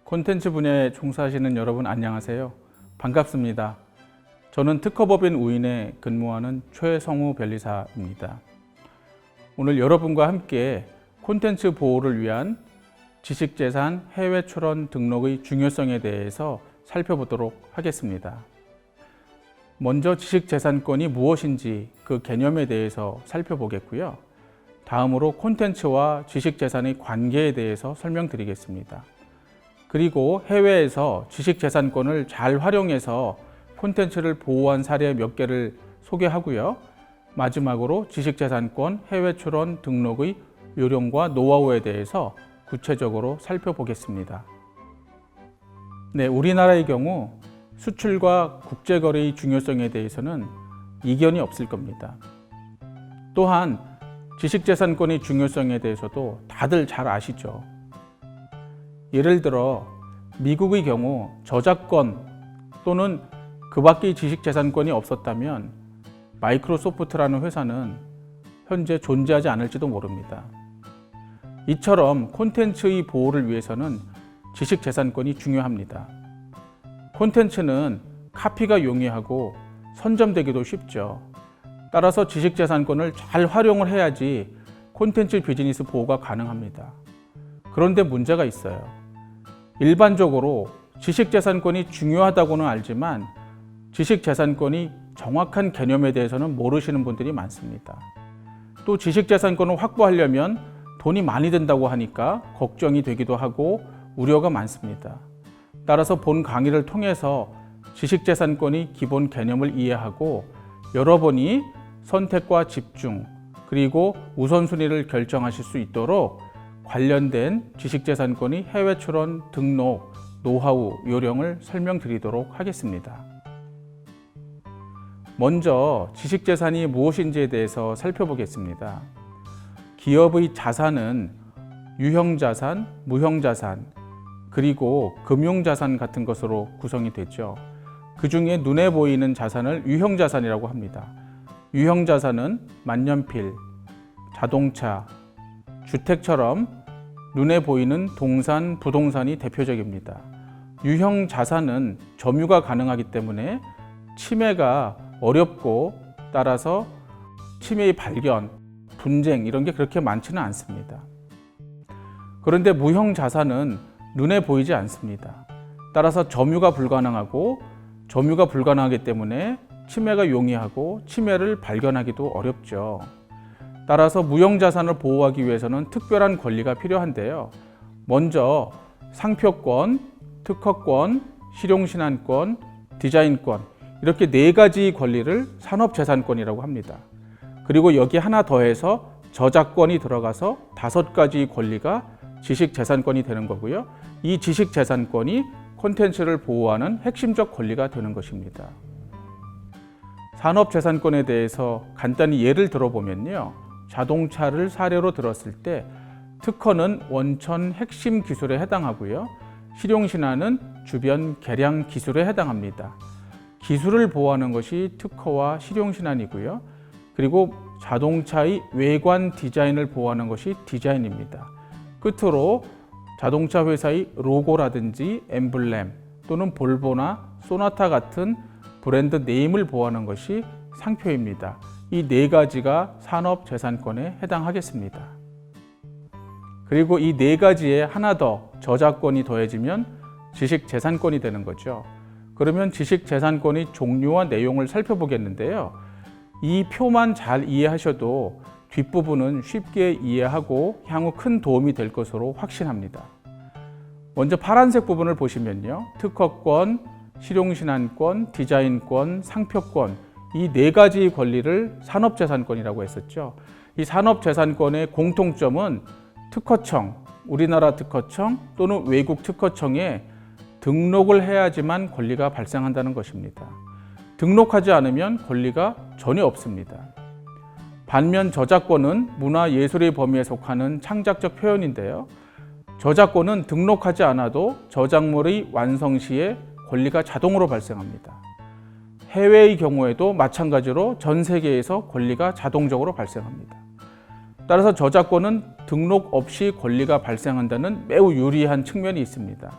콘텐츠 분야에 종사하시는 여러분 안녕하세요. 반갑습니다. 저는 특허법인 우인에 근무하는 최성우 변리사입니다. 오늘 여러분과 함께 콘텐츠 보호를 위한 지식재산 해외 출원 등록의 중요성에 대해서 살펴보도록 하겠습니다. 먼저 지식재산권이 무엇인지 그 개념에 대해서 살펴보겠고요. 다음으로 콘텐츠와 지식재산의 관계에 대해서 설명드리겠습니다. 그리고 해외에서 지식재산권을 잘 활용해서 콘텐츠를 보호한 사례 몇 개를 소개하고요. 마지막으로 지식재산권 해외 출원 등록의 요령과 노하우에 대해서 구체적으로 살펴보겠습니다. 네, 우리나라의 경우 수출과 국제거래의 중요성에 대해서는 이견이 없을 겁니다. 또한 지식재산권의 중요성에 대해서도 다들 잘 아시죠. 예를 들어 미국의 경우 저작권 또는 그 밖의 지식재산권이 없었다면 마이크로소프트라는 회사는 현재 존재하지 않을지도 모릅니다. 이처럼 콘텐츠의 보호를 위해서는 지식재산권이 중요합니다. 콘텐츠는 카피가 용이하고 선점되기도 쉽죠. 따라서 지식재산권을 잘 활용을 해야지 콘텐츠 비즈니스 보호가 가능합니다. 그런데 문제가 있어요. 일반적으로 지식재산권이 중요하다고는 알지만 지식재산권이 정확한 개념에 대해서는 모르시는 분들이 많습니다. 또 지식재산권을 확보하려면 돈이 많이 든다고 하니까 걱정이 되기도 하고 우려가 많습니다. 따라서 본 강의를 통해서 지식재산권의 기본 개념을 이해하고 여러분이 선택과 집중 그리고 우선순위를 결정하실 수 있도록 관련된 지식재산권의 해외 출원 등록 노하우 요령을 설명드리도록 하겠습니다. 먼저 지식재산이 무엇인지에 대해서 살펴보겠습니다. 기업의 자산은 유형자산, 무형자산, 그리고 금융자산 같은 것으로 구성이 되죠. 그 중에 눈에 보이는 자산을 유형자산이라고 합니다. 유형자산은 만년필, 자동차, 주택처럼 눈에 보이는 동산, 부동산이 대표적입니다. 유형 자산은 점유가 가능하기 때문에 침해가 어렵고 따라서 침해의 발견, 분쟁 이런 게 그렇게 많지는 않습니다. 그런데 무형 자산은 눈에 보이지 않습니다. 따라서 점유가 불가능하고 점유가 불가능하기 때문에 침해가 용이하고 침해를 발견하기도 어렵죠. 따라서 무형자산을 보호하기 위해서는 특별한 권리가 필요한데요. 먼저 상표권, 특허권, 실용신안권, 디자인권 이렇게 4가지 권리를 산업재산권이라고 합니다. 그리고 여기 하나 더해서 저작권이 들어가서 5가지 권리가 지식재산권이 되는 거고요. 이 지식재산권이 콘텐츠를 보호하는 핵심적 권리가 되는 것입니다. 산업재산권에 대해서 간단히 예를 들어보면요. 자동차를 사례로 들었을 때 특허는 원천 핵심 기술에 해당하고요. 실용신안은 주변 개량 기술에 해당합니다. 기술을 보호하는 것이 특허와 실용신안이고요. 그리고 자동차의 외관 디자인을 보호하는 것이 디자인입니다. 끝으로 자동차 회사의 로고라든지 엠블렘 또는 볼보나 소나타 같은 브랜드 네임을 보호하는 것이 상표입니다. 이 4가지가 산업재산권에 해당하겠습니다. 그리고 이 4가지에 하나 더 저작권이 더해지면 지식재산권이 되는 거죠. 그러면 지식재산권의 종류와 내용을 살펴보겠는데요. 이 표만 잘 이해하셔도 뒷부분은 쉽게 이해하고 향후 큰 도움이 될 것으로 확신합니다. 먼저 파란색 부분을 보시면요. 특허권, 실용신안권, 디자인권, 상표권 이 4가지 권리를 산업재산권이라고 했었죠. 이 산업재산권의 공통점은 특허청, 우리나라 특허청 또는 외국 특허청에 등록을 해야지만 권리가 발생한다는 것입니다. 등록하지 않으면 권리가 전혀 없습니다. 반면 저작권은 문화예술의 범위에 속하는 창작적 표현인데요. 저작권은 등록하지 않아도 저작물의 완성 시에 권리가 자동으로 발생합니다. 해외의 경우에도 마찬가지로 전 세계에서 권리가 자동적으로 발생합니다. 따라서 저작권은 등록 없이 권리가 발생한다는 매우 유리한 측면이 있습니다.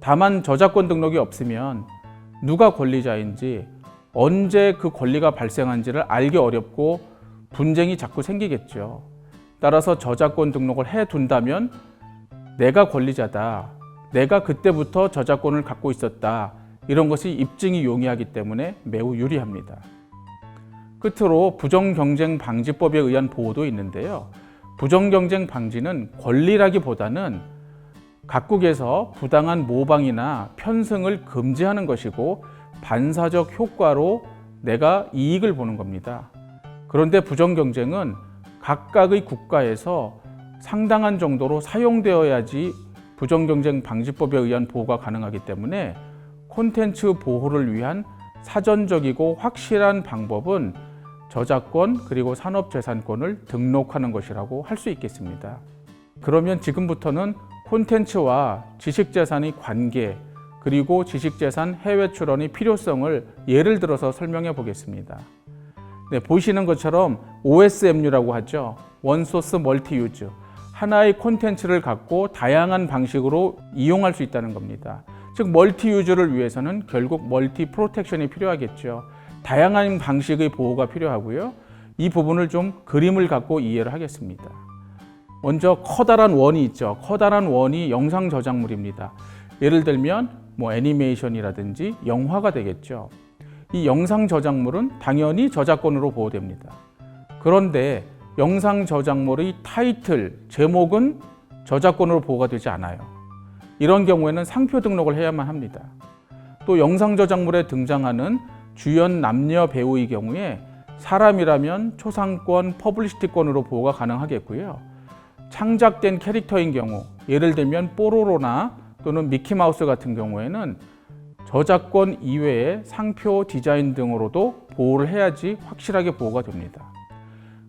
다만 저작권 등록이 없으면 누가 권리자인지 언제 그 권리가 발생한지를 알기 어렵고 분쟁이 자꾸 생기겠죠. 따라서 저작권 등록을 해둔다면 내가 권리자다, 내가 그때부터 저작권을 갖고 있었다, 이런 것이 입증이 용이하기 때문에 매우 유리합니다. 끝으로 부정경쟁방지법에 의한 보호도 있는데요. 부정경쟁 방지는 권리라기보다는 각국에서 부당한 모방이나 편승을 금지하는 것이고 반사적 효과로 내가 이익을 보는 겁니다. 그런데 부정경쟁은 각각의 국가에서 상당한 정도로 사용되어야지 부정경쟁 방지법에 의한 보호가 가능하기 때문에 콘텐츠 보호를 위한 사전적이고 확실한 방법은 저작권 그리고 산업재산권을 등록하는 것이라고 할 수 있겠습니다. 그러면 지금부터는 콘텐츠와 지식재산의 관계 그리고 지식재산 해외 출원의 필요성을 예를 들어서 설명해 보겠습니다. 네, 보시는 것처럼 OSMU라고 하죠. 원소스 멀티유즈. 하나의 콘텐츠를 갖고 다양한 방식으로 이용할 수 있다는 겁니다. 즉 멀티유즈를 위해서는 결국 멀티 프로텍션이 필요하겠죠. 다양한 방식의 보호가 필요하고요. 이 부분을 좀 그림을 갖고 이해를 하겠습니다. 먼저 커다란 원이 있죠. 커다란 원이 영상 저작물입니다. 예를 들면 애니메이션이라든지 영화가 되겠죠. 이 영상 저작물은 당연히 저작권으로 보호됩니다. 그런데 영상 저작물의 타이틀, 제목은 저작권으로 보호가 되지 않아요. 이런 경우에는 상표 등록을 해야만 합니다. 또 영상 저작물에 등장하는 주연 남녀 배우의 경우에 사람이라면 초상권, 퍼블리시티권으로 보호가 가능하겠고요. 창작된 캐릭터인 경우, 예를 들면 뽀로로나 또는 미키마우스 같은 경우에는 저작권 이외의 상표, 디자인 등으로도 보호를 해야지 확실하게 보호가 됩니다.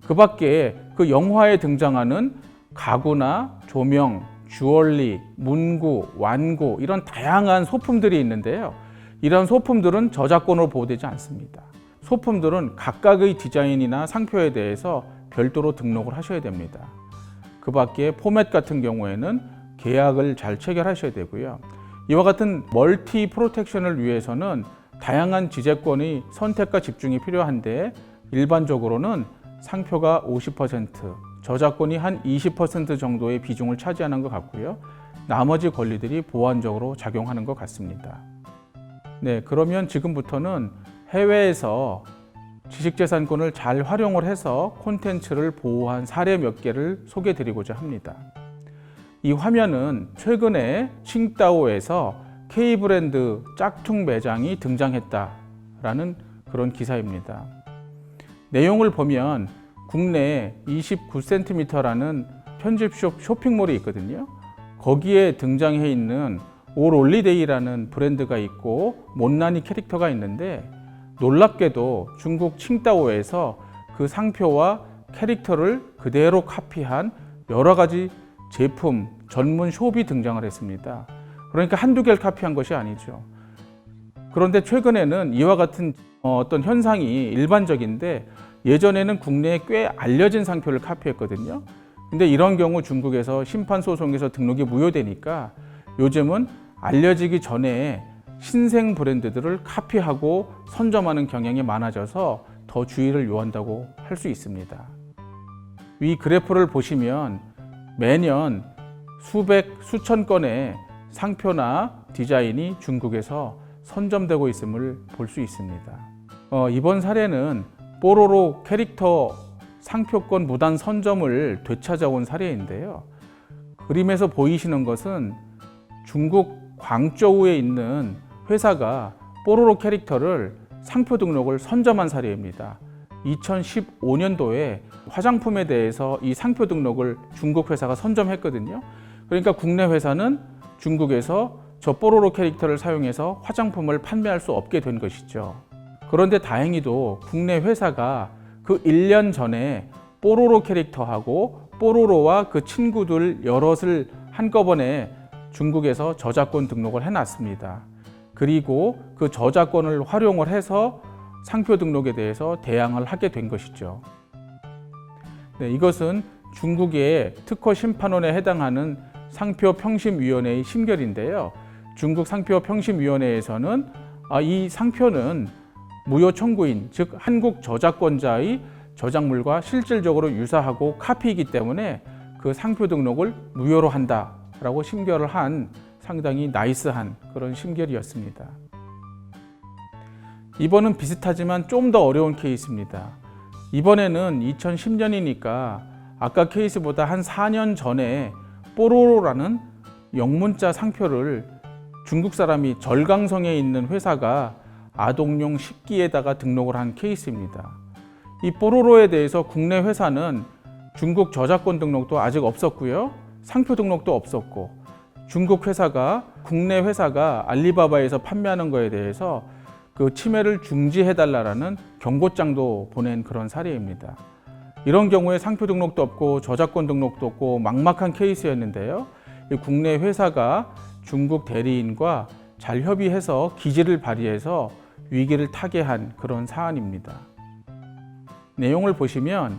그 밖에 그 영화에 등장하는 가구나 조명, 주얼리, 문구, 완구 이런 다양한 소품들이 있는데요. 이런 소품들은 저작권으로 보호되지 않습니다. 소품들은 각각의 디자인이나 상표에 대해서 별도로 등록을 하셔야 됩니다. 그 밖에 포맷 같은 경우에는 계약을 잘 체결하셔야 되고요. 이와 같은 멀티 프로텍션을 위해서는 다양한 지재권의 선택과 집중이 필요한데 일반적으로는 상표가 50%, 저작권이 한 20% 정도의 비중을 차지하는 것 같고요. 나머지 권리들이 보완적으로 작용하는 것 같습니다. 네, 그러면 지금부터는 해외에서 지식재산권을 잘 활용을 해서 콘텐츠를 보호한 사례 몇 개를 소개해 드리고자 합니다. 이 화면은 최근에 칭따오에서 K브랜드 짝퉁 매장이 등장했다라는 그런 기사입니다. 내용을 보면 국내에 29cm라는 편집숍 쇼핑몰이 있거든요. 거기에 등장해 있는 올 올리데이라는 브랜드가 있고 못난이 캐릭터가 있는데 놀랍게도 중국 칭따오에서 그 상표와 캐릭터를 그대로 카피한 여러 가지 제품, 전문 숍이 등장을 했습니다. 그러니까 한두 개를 카피한 것이 아니죠. 그런데 최근에는 이와 같은 어떤 현상이 일반적인데 예전에는 국내에 꽤 알려진 상표를 카피했거든요. 근데 이런 경우 중국에서 심판소송에서 등록이 무효되니까 요즘은 알려지기 전에 신생 브랜드들을 카피하고 선점하는 경향이 많아져서 더 주의를 요한다고 할 수 있습니다. 위 그래프를 보시면 매년 수백, 수천 건의 상표나 디자인이 중국에서 선점되고 있음을 볼 수 있습니다. 이번 사례는 뽀로로 캐릭터 상표권 무단 선점을 되찾아온 사례인데요. 그림에서 보이시는 것은 중국 광저우에 있는 회사가 뽀로로 캐릭터를 상표 등록을 선점한 사례입니다. 2015년도에 화장품에 대해서 이 상표 등록을 중국 회사가 선점했거든요. 그러니까 국내 회사는 중국에서 저 뽀로로 캐릭터를 사용해서 화장품을 판매할 수 없게 된 것이죠. 그런데 다행히도 국내 회사가 그 1년 전에 뽀로로 캐릭터하고 뽀로로와 그 친구들 여럿을 한꺼번에 중국에서 저작권 등록을 해놨습니다. 그리고 그 저작권을 활용을 해서 상표 등록에 대해서 대항을 하게 된 것이죠. 네, 이것은 중국의 특허 심판원에 해당하는 상표평심위원회의 심결인데요. 중국 상표평심위원회에서는 이 상표는 무효 청구인, 즉 한국 저작권자의 저작물과 실질적으로 유사하고 카피이기 때문에 그 상표 등록을 무효로 한다라고 심결을 한 상당히 나이스한 그런 심결이었습니다. 이번은 비슷하지만 좀 더 어려운 케이스입니다. 이번에는 2010년이니까 아까 케이스보다 한 4년 전에 뽀로로라는 영문자 상표를 중국 사람이 절강성에 있는 회사가 아동용 식기에다가 등록을 한 케이스입니다. 이 뽀로로에 대해서 국내 회사는 중국 저작권 등록도 아직 없었고요. 상표 등록도 없었고 중국 회사가 국내 회사가 알리바바에서 판매하는 거에 대해서 그 침해를 중지해달라는 경고장도 보낸 그런 사례입니다. 이런 경우에 상표 등록도 없고 저작권 등록도 없고 막막한 케이스였는데요. 국내 회사가 중국 대리인과 잘 협의해서 기지를 발휘해서 위기를 타개한 그런 사안입니다. 내용을 보시면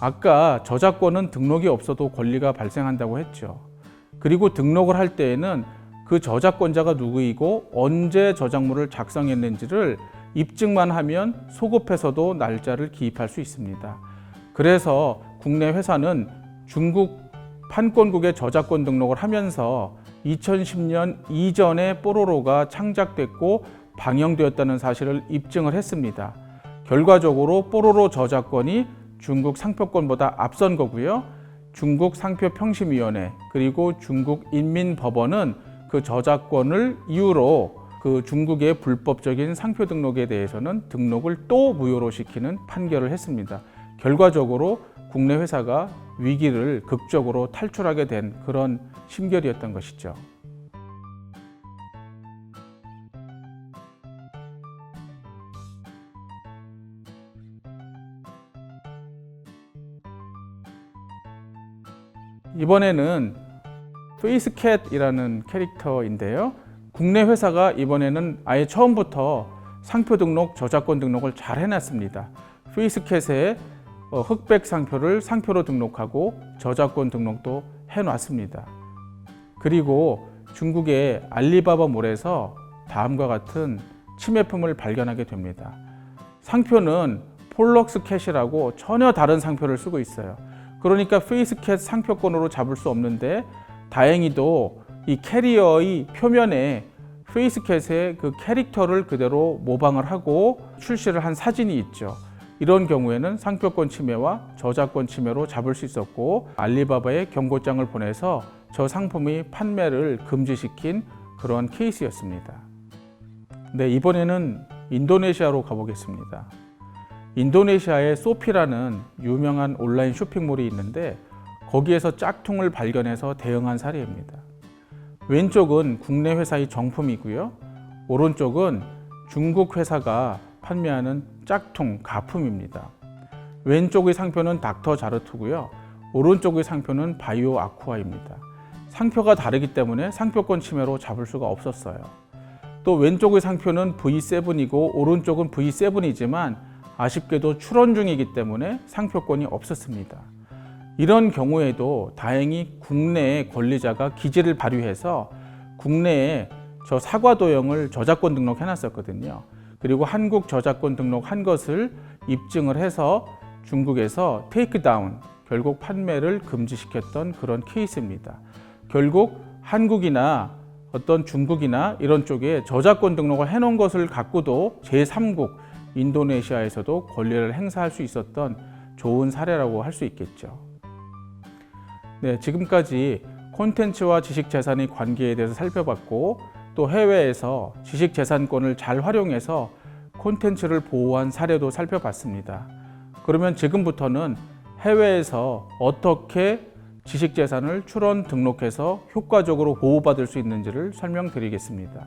아까 저작권은 등록이 없어도 권리가 발생한다고 했죠. 그리고 등록을 할 때에는 그 저작권자가 누구이고 언제 저작물을 작성했는지를 입증만 하면 소급해서도 날짜를 기입할 수 있습니다. 그래서 국내 회사는 중국 판권국의 저작권 등록을 하면서 2010년 이전에 뽀로로가 창작됐고 방영되었다는 사실을 입증을 했습니다. 결과적으로 뽀로로 저작권이 중국 상표권보다 앞선 거고요. 중국 상표평심위원회 그리고 중국 인민법원은 그 저작권을 이유로 그 중국의 불법적인 상표 등록에 대해서는 등록을 또 무효로 시키는 판결을 했습니다. 결과적으로 국내 회사가 위기를 극적으로 탈출하게 된 그런 심결이었던 것이죠. 이번에는 페이스캣이라는 캐릭터인데요. 국내 회사가 이번에는 아예 처음부터 상표 등록, 저작권 등록을 잘 해놨습니다. 페이스캣의 흑백 상표를 상표로 등록하고 저작권 등록도 해놨습니다. 그리고 중국의 알리바바몰에서 다음과 같은 침해품을 발견하게 됩니다. 상표는 폴럭스캣이라고 전혀 다른 상표를 쓰고 있어요. 그러니까 페이스캣 상표권으로 잡을 수 없는데 다행히도 이 캐리어의 표면에 페이스캣의 그 캐릭터를 그대로 모방을 하고 출시를 한 사진이 있죠. 이런 경우에는 상표권 침해와 저작권 침해로 잡을 수 있었고 알리바바에 경고장을 보내서 저 상품의 판매를 금지시킨 그런 케이스였습니다. 네, 이번에는 인도네시아로 가보겠습니다. 인도네시아에 소피라는 유명한 온라인 쇼핑몰이 있는데 거기에서 짝퉁을 발견해서 대응한 사례입니다. 왼쪽은 국내 회사의 정품이고요. 오른쪽은 중국 회사가 판매하는 짝퉁 가품입니다. 왼쪽의 상표는 닥터 자르투고요. 오른쪽의 상표는 바이오 아쿠아입니다. 상표가 다르기 때문에 상표권 침해로 잡을 수가 없었어요. 또 왼쪽의 상표는 V7이고 오른쪽은 V7이지만 아쉽게도 출원 중이기 때문에 상표권이 없었습니다. 이런 경우에도 다행히 국내의 권리자가 기지를 발휘해서 국내에 저 사과도형을 저작권 등록해놨었거든요. 그리고 한국 저작권 등록한 것을 입증을 해서 중국에서 테이크다운, 결국 판매를 금지시켰던 그런 케이스입니다. 결국 한국이나 어떤 중국이나 이런 쪽에 저작권 등록을 해놓은 것을 갖고도 제3국 인도네시아에서도 권리를 행사할 수 있었던 좋은 사례라고 할 수 있겠죠. 네, 지금까지 콘텐츠와 지식재산의 관계에 대해서 살펴봤고 또 해외에서 지식재산권을 잘 활용해서 콘텐츠를 보호한 사례도 살펴봤습니다. 그러면 지금부터는 해외에서 어떻게 지식재산을 출원 등록해서 효과적으로 보호받을 수 있는지를 설명드리겠습니다.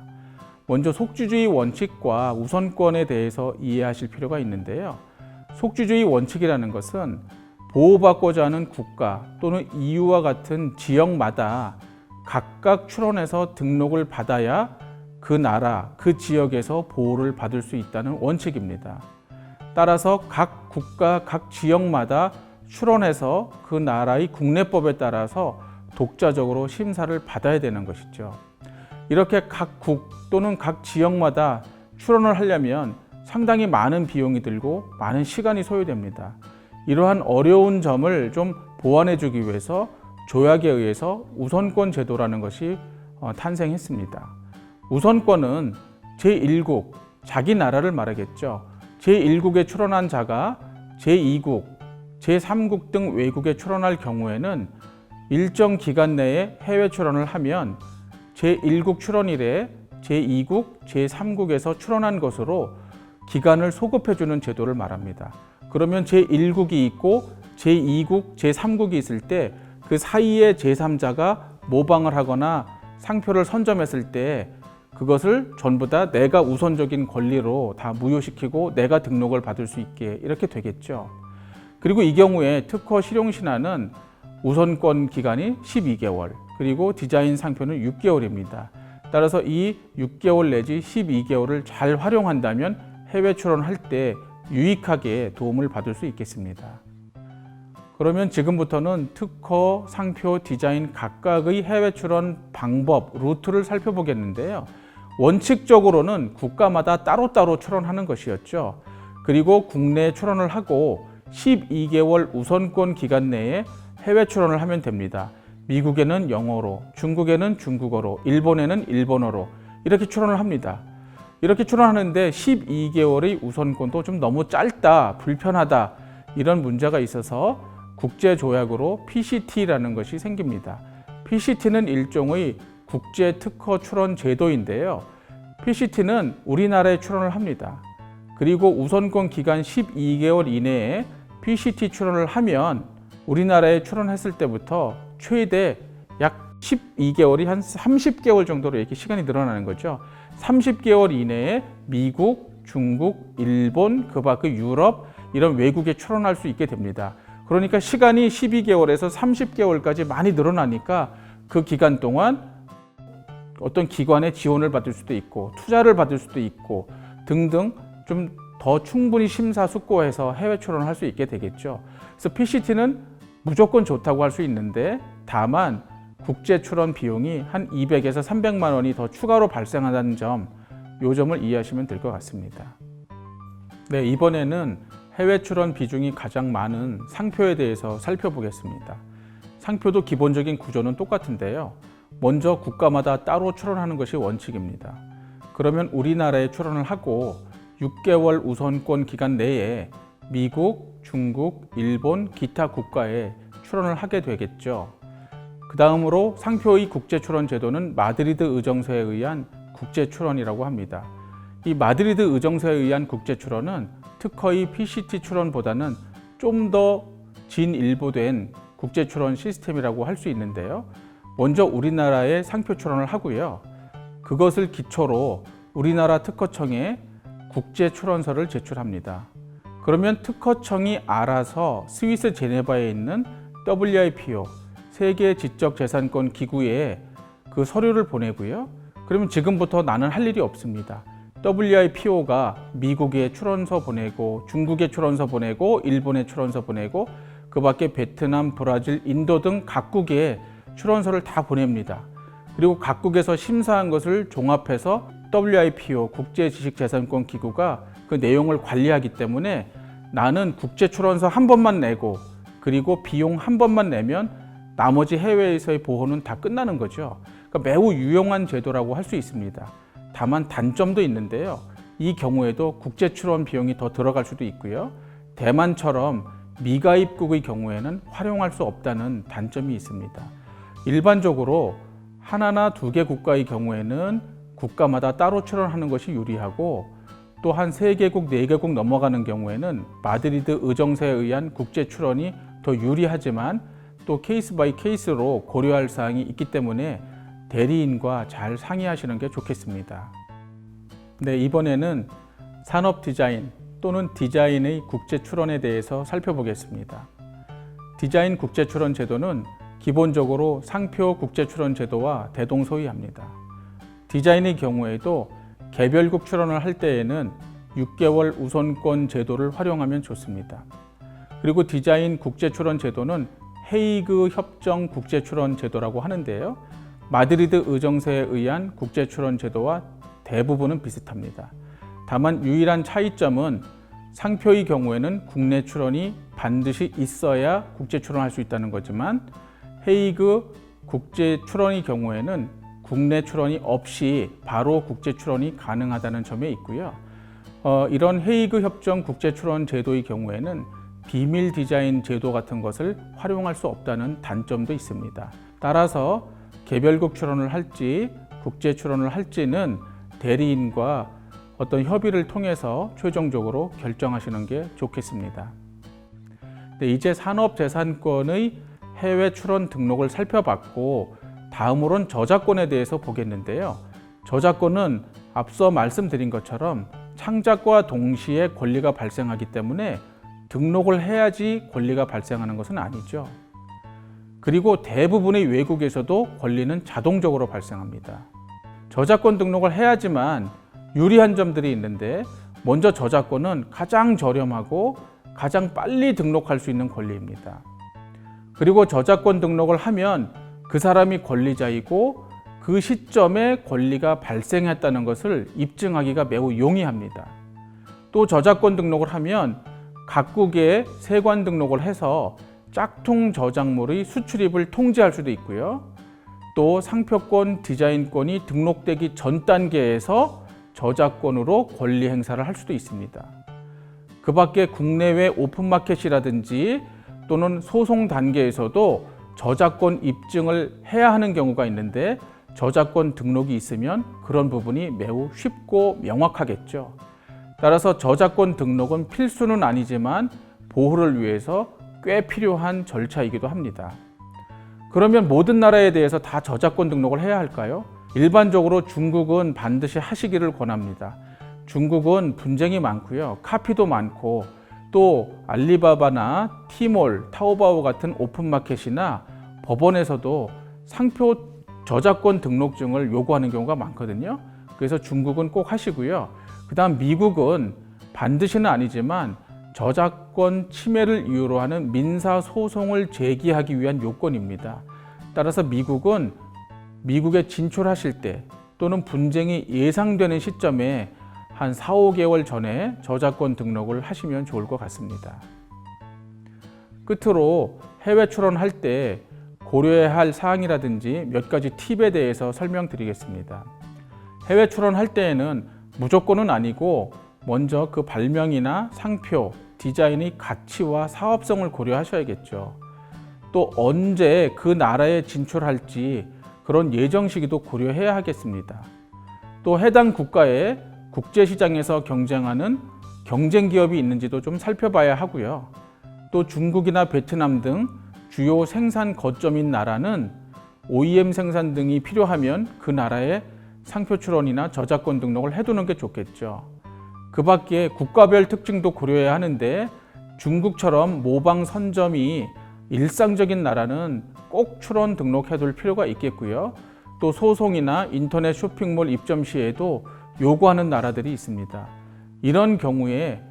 먼저 속주주의 원칙과 우선권에 대해서 이해하실 필요가 있는데요. 속주주의 원칙이라는 것은 보호받고자 하는 국가 또는 EU와 같은 지역마다 각각 출원해서 등록을 받아야 그 나라, 그 지역에서 보호를 받을 수 있다는 원칙입니다. 따라서 각 국가, 각 지역마다 출원해서 그 나라의 국내법에 따라서 독자적으로 심사를 받아야 되는 것이죠. 이렇게 각 국 또는 각 지역마다 출원을 하려면 상당히 많은 비용이 들고 많은 시간이 소요됩니다. 이러한 어려운 점을 좀 보완해 주기 위해서 조약에 의해서 우선권 제도라는 것이 탄생했습니다. 우선권은 제1국, 자기 나라를 말하겠죠. 제1국에 출원한 자가 제2국, 제3국 등 외국에 출원할 경우에는 일정 기간 내에 해외 출원을 하면 제1국 출원일에 제2국, 제3국에서 출원한 것으로 기간을 소급해주는 제도를 말합니다. 그러면 제1국이 있고 제2국, 제3국이 있을 때 그 사이에 제3자가 모방을 하거나 상표를 선점했을 때 그것을 전부 다 내가 우선적인 권리로 다 무효시키고 내가 등록을 받을 수 있게 이렇게 되겠죠. 그리고 이 경우에 특허 실용신안은 우선권 기간이 12개월, 그리고 디자인 상표는 6개월입니다. 따라서 이 6개월 내지 12개월을 잘 활용한다면 해외 출원할 때 유익하게 도움을 받을 수 있겠습니다. 그러면 지금부터는 특허, 상표, 디자인 각각의 해외 출원 방법, 루트를 살펴보겠는데요. 원칙적으로는 국가마다 따로따로 출원하는 것이었죠. 그리고 국내에 출원을 하고 12개월 우선권 기간 내에 해외 출원을 하면 됩니다. 미국에는 영어로, 중국에는 중국어로, 일본에는 일본어로 이렇게 출원을 합니다. 이렇게 출원하는데 12개월의 우선권도 좀 너무 짧다, 불편하다 이런 문제가 있어서 국제조약으로 PCT라는 것이 생깁니다. PCT는 일종의 국제특허 출원 제도인데요. PCT는 우리나라에 출원을 합니다. 그리고 우선권 기간 12개월 이내에 PCT 출원을 하면 우리나라에 출원했을 때부터 최대 약 12개월이 한 30개월 정도로 이렇게 시간이 늘어나는 거죠. 30개월 이내에 미국, 중국, 일본, 그 밖의 유럽 이런 외국에 출원할 수 있게 됩니다. 그러니까 시간이 12개월에서 30개월까지 많이 늘어나니까 그 기간 동안 어떤 기관의 지원을 받을 수도 있고 투자를 받을 수도 있고 등등 좀 더 충분히 심사숙고해서 해외 출원을 할 수 있게 되겠죠. 그래서 PCT는 무조건 좋다고 할 수 있는데 다만 국제 출원 비용이 한 200에서 300만 원이 더 추가로 발생한다는 점, 이 점을 이해하시면 될 것 같습니다. 네, 이번에는 해외 출원 비중이 가장 많은 상표에 대해서 살펴보겠습니다. 상표도 기본적인 구조는 똑같은데요. 먼저 국가마다 따로 출원하는 것이 원칙입니다. 그러면 우리나라에 출원을 하고 6개월 우선권 기간 내에 미국, 중국, 일본, 기타 국가에 출원을 하게 되겠죠. 그 다음으로 상표의 국제 출원 제도는 마드리드 의정서에 의한 국제 출원이라고 합니다. 이 마드리드 의정서에 의한 국제 출원은 특허의 PCT 출원보다는 좀 더 진일보된 국제 출원 시스템이라고 할 수 있는데요. 먼저 우리나라에 상표 출원을 하고요. 그것을 기초로 우리나라 특허청에 국제 출원서를 제출합니다. 그러면 특허청이 알아서 스위스 제네바에 있는 WIPO 세계 지적재산권 기구에 그 서류를 보내고요. 그러면 지금부터 나는 할 일이 없습니다. WIPO가 미국에 출원서 보내고 중국에 출원서 보내고 일본에 출원서 보내고 그 밖에 베트남, 브라질, 인도 등 각국에 출원서를 다 보냅니다. 그리고 각국에서 심사한 것을 종합해서 WIPO 국제지식재산권 기구가 그 내용을 관리하기 때문에 나는 국제 출원서 한 번만 내고 그리고 비용 한 번만 내면 나머지 해외에서의 보호는 다 끝나는 거죠. 그러니까 매우 유용한 제도라고 할 수 있습니다. 다만 단점도 있는데요. 이 경우에도 국제 출원 비용이 더 들어갈 수도 있고요. 대만처럼 미가입국의 경우에는 활용할 수 없다는 단점이 있습니다. 일반적으로 하나나 두 개 국가의 경우에는 국가마다 따로 출원하는 것이 유리하고 또 한 3개국, 4개국 넘어가는 경우에는 마드리드 의정서에 의한 국제 출원이 더 유리하지만 또 케이스 바이 케이스로 고려할 사항이 있기 때문에 대리인과 잘 상의하시는 게 좋겠습니다. 네, 이번에는 산업 디자인 또는 디자인의 국제 출원에 대해서 살펴보겠습니다. 디자인 국제 출원 제도는 기본적으로 상표 국제 출원 제도와 대동소이합니다. 디자인의 경우에도 개별국 출원을 할 때에는 6개월 우선권 제도를 활용하면 좋습니다. 그리고 디자인 국제 출원 제도는 헤이그 협정 국제 출원 제도라고 하는데요. 마드리드 의정서에 의한 국제 출원 제도와 대부분은 비슷합니다. 다만 유일한 차이점은 상표의 경우에는 국내 출원이 반드시 있어야 국제 출원할 수 있다는 거지만 헤이그 국제 출원의 경우에는 국내 출원이 없이 바로 국제 출원이 가능하다는 점에 있고요. 이런 헤이그 협정 국제 출원 제도의 경우에는 비밀 디자인 제도 같은 것을 활용할 수 없다는 단점도 있습니다. 따라서 개별국 출원을 할지 국제 출원을 할지는 대리인과 어떤 협의를 통해서 최종적으로 결정하시는 게 좋겠습니다. 이제 산업재산권의 해외 출원 등록을 살펴봤고 다음으론 저작권에 대해서 보겠는데요. 저작권은 앞서 말씀드린 것처럼 창작과 동시에 권리가 발생하기 때문에 등록을 해야지 권리가 발생하는 것은 아니죠. 그리고 대부분의 외국에서도 권리는 자동적으로 발생합니다. 저작권 등록을 해야지만 유리한 점들이 있는데 먼저 저작권은 가장 저렴하고 가장 빨리 등록할 수 있는 권리입니다. 그리고 저작권 등록을 하면 그 사람이 권리자이고 그 시점에 권리가 발생했다는 것을 입증하기가 매우 용이합니다. 또 저작권 등록을 하면 각국에 세관 등록을 해서 짝퉁 저작물의 수출입을 통제할 수도 있고요. 또 상표권, 디자인권이 등록되기 전 단계에서 저작권으로 권리 행사를 할 수도 있습니다. 그 밖에 국내외 오픈마켓이라든지 또는 소송 단계에서도 저작권 입증을 해야 하는 경우가 있는데 저작권 등록이 있으면 그런 부분이 매우 쉽고 명확하겠죠. 따라서 저작권 등록은 필수는 아니지만 보호를 위해서 꽤 필요한 절차이기도 합니다. 그러면 모든 나라에 대해서 다 저작권 등록을 해야 할까요? 일반적으로 중국은 반드시 하시기를 권합니다. 중국은 분쟁이 많고요. 카피도 많고 또 알리바바나 티몰, 타오바오 같은 오픈마켓이나 법원에서도 상표 저작권 등록증을 요구하는 경우가 많거든요. 그래서 중국은 꼭 하시고요. 그 다음 미국은 반드시는 아니지만 저작권 침해를 이유로 하는 민사소송을 제기하기 위한 요건입니다. 따라서 미국은 미국에 진출하실 때 또는 분쟁이 예상되는 시점에 한 4, 5개월 전에 저작권 등록을 하시면 좋을 것 같습니다. 끝으로 해외 출원할 때 고려해야 할 사항이라든지 몇 가지 팁에 대해서 설명드리겠습니다. 해외 출원할 때에는 무조건은 아니고 먼저 그 발명이나 상표, 디자인의 가치와 사업성을 고려하셔야겠죠. 또 언제 그 나라에 진출할지 그런 예정 시기도 고려해야 하겠습니다. 또 해당 국가에 국제시장에서 경쟁하는 경쟁 기업이 있는지도 좀 살펴봐야 하고요. 또 중국이나 베트남 등 주요 생산 거점인 나라는 OEM 생산 등이 필요하면 그 나라에 상표 출원이나 저작권 등록을 해두는 게 좋겠죠. 그 밖에 국가별 특징도 고려해야 하는데 중국처럼 모방 선점이 일상적인 나라는 꼭 출원 등록해둘 필요가 있겠고요. 또 소송이나 인터넷 쇼핑몰 입점 시에도 요구하는 나라들이 있습니다. 이런 경우에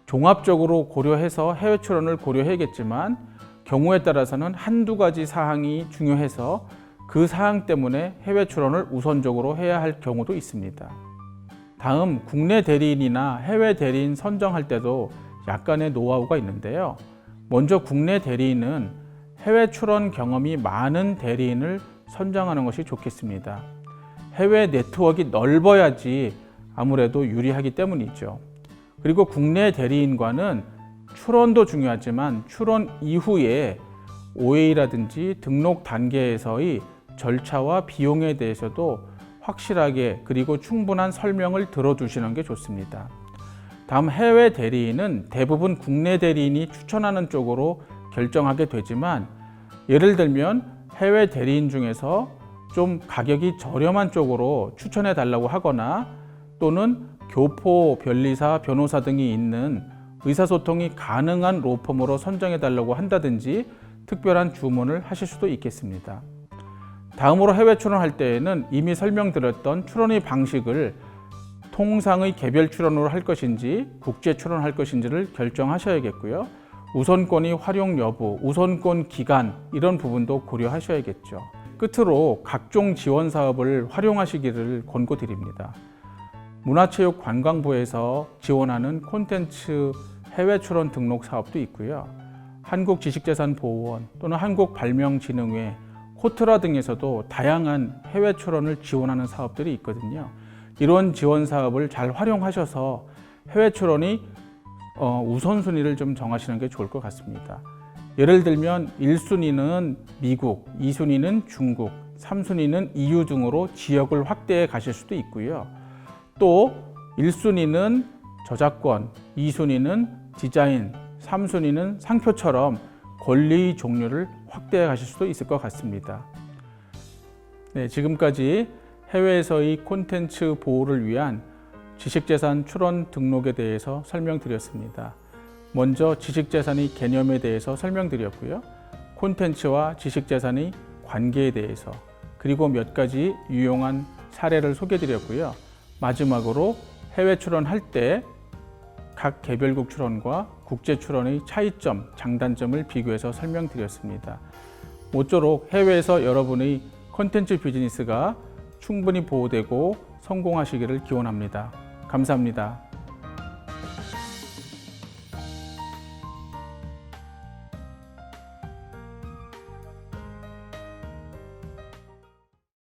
종합적으로 고려해서 해외 출원을 고려해야겠지만 경우에 따라서는 한두 가지 사항이 중요해서 그 사항 때문에 해외 출원을 우선적으로 해야 할 경우도 있습니다. 다음 국내 대리인이나 해외 대리인 선정할 때도 약간의 노하우가 있는데요. 먼저 국내 대리인은 해외 출원 경험이 많은 대리인을 선정하는 것이 좋겠습니다. 해외 네트워크가 넓어야지 아무래도 유리하기 때문이죠. 그리고 국내 대리인과는 출원도 중요하지만 출원 이후에 OA라든지 등록 단계에서의 절차와 비용에 대해서도 확실하게 그리고 충분한 설명을 들어두시는 게 좋습니다. 다음 해외 대리인은 대부분 국내 대리인이 추천하는 쪽으로 결정하게 되지만 예를 들면 해외 대리인 중에서 좀 가격이 저렴한 쪽으로 추천해 달라고 하거나 또는 교포, 변리사, 변호사 등이 있는 의사소통이 가능한 로펌으로 선정해 달라고 한다든지 특별한 주문을 하실 수도 있겠습니다. 다음으로 해외 출원할 때에는 이미 설명드렸던 출원의 방식을 통상의 개별 출원으로 할 것인지 국제 출원할 것인지를 결정하셔야겠고요. 우선권의 활용 여부, 우선권 기간 이런 부분도 고려하셔야겠죠. 끝으로 각종 지원 사업을 활용하시기를 권고드립니다. 문화체육관광부에서 지원하는 콘텐츠 해외 출원 등록 사업도 있고요. 한국지식재산보호원 또는 한국발명진흥회, 코트라 등에서도 다양한 해외 출원을 지원하는 사업들이 있거든요. 이런 지원 사업을 잘 활용하셔서 해외 출원이 우선순위를 좀 정하시는 게 좋을 것 같습니다. 예를 들면 1순위는 미국, 2순위는 중국, 3순위는 EU 등으로 지역을 확대해 가실 수도 있고요. 또 1순위는 저작권, 2순위는 디자인, 3순위는 상표처럼 권리 종류를 확대해 가실 수도 있을 것 같습니다. 네, 지금까지 해외에서의 콘텐츠 보호를 위한 지식재산 출원 등록에 대해서 설명드렸습니다. 먼저 지식재산의 개념에 대해서 설명드렸고요. 콘텐츠와 지식재산의 관계에 대해서, 그리고 몇 가지 유용한 사례를 소개드렸고요. 마지막으로 해외 출원할 때 각 개별국 출원과 국제 출원의 차이점, 장단점을 비교해서 설명드렸습니다. 모쪼록 해외에서 여러분의 콘텐츠 비즈니스가 충분히 보호되고 성공하시기를 기원합니다. 감사합니다.